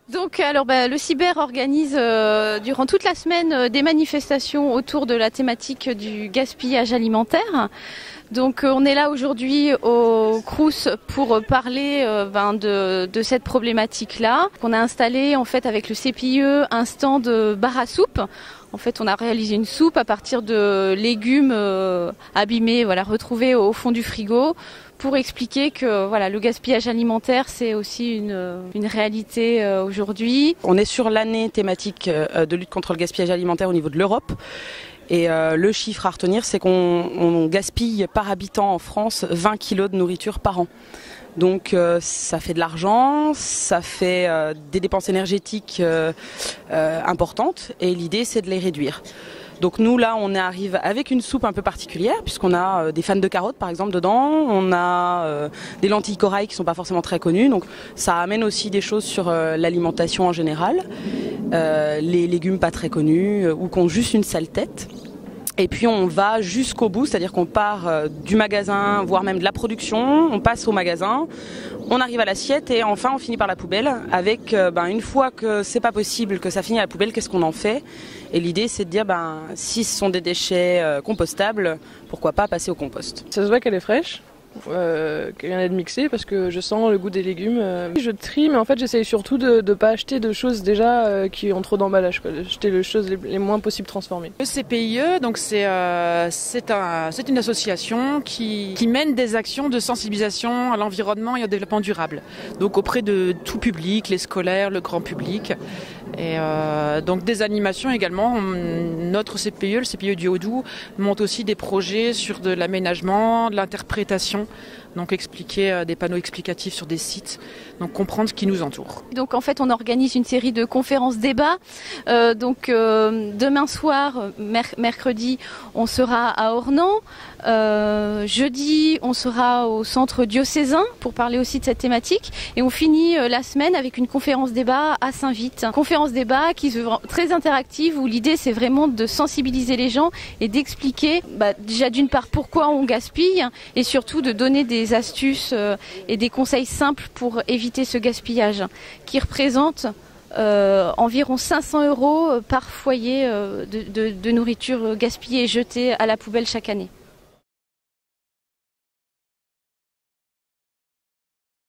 Donc alors le Cyber organise durant toute la semaine des manifestations autour de la thématique du gaspillage alimentaire. Donc on est là aujourd'hui au Crous pour parler de cette problématique-là. On a installé en fait avec le CPIE un stand bar à soupe. En fait, on a réalisé une soupe à partir de légumes abîmés, retrouvés au fond du frigo, pour expliquer que le gaspillage alimentaire, c'est aussi une réalité aujourd'hui. On est sur l'année thématique de lutte contre le gaspillage alimentaire au niveau de l'Europe. Et le chiffre à retenir, c'est qu'on gaspille par habitant en France 20 kilos de nourriture par an. Donc ça fait de l'argent, ça fait des dépenses énergétiques importantes et l'idée c'est de les réduire. Donc nous là on arrive avec une soupe un peu particulière puisqu'on a des fans de carottes par exemple dedans, on a des lentilles corail qui sont pas forcément très connues, donc ça amène aussi des choses sur l'alimentation en général, les légumes pas très connus ou qui ont juste une sale tête. Et puis on va jusqu'au bout, c'est-à-dire qu'on part du magasin, voire même de la production, on passe au magasin, on arrive à l'assiette et enfin on finit par la poubelle avec une fois que c'est pas possible, que ça finit à la poubelle, qu'est-ce qu'on en fait? Et l'idée c'est de dire si ce sont des déchets compostables, pourquoi pas passer au compost. Ça se voit qu'elle est fraîche. Qu'elle vient d'être mixée parce que je sens le goût des légumes. Je trie, mais en fait j'essaye surtout de ne pas acheter de choses déjà qui ont trop d'emballage, acheter les choses les moins possibles transformées. Le CPIE, donc c'est une association qui mène des actions de sensibilisation à l'environnement et au développement durable, donc auprès de tout public, les scolaires, le grand public. Et donc des animations également. Notre CPIE, le CPIE du Haut-Doubs, monte aussi des projets sur de l'aménagement, de l'interprétation, donc expliquer des panneaux explicatifs sur des sites, donc comprendre ce qui nous entoure. Donc en fait on organise une série de conférences débats. Demain soir, mercredi, on sera à Ornans. Jeudi, on sera au centre diocésain pour parler aussi de cette thématique. Et on finit la semaine avec une conférence débat à Saint-Vite. Conférence débat qui se veut très interactive où l'idée c'est vraiment de sensibiliser les gens et d'expliquer déjà d'une part pourquoi on gaspille et surtout de donner des astuces et des conseils simples pour éviter ce gaspillage qui représente environ 500 € par foyer de nourriture gaspillée et jetée à la poubelle chaque année.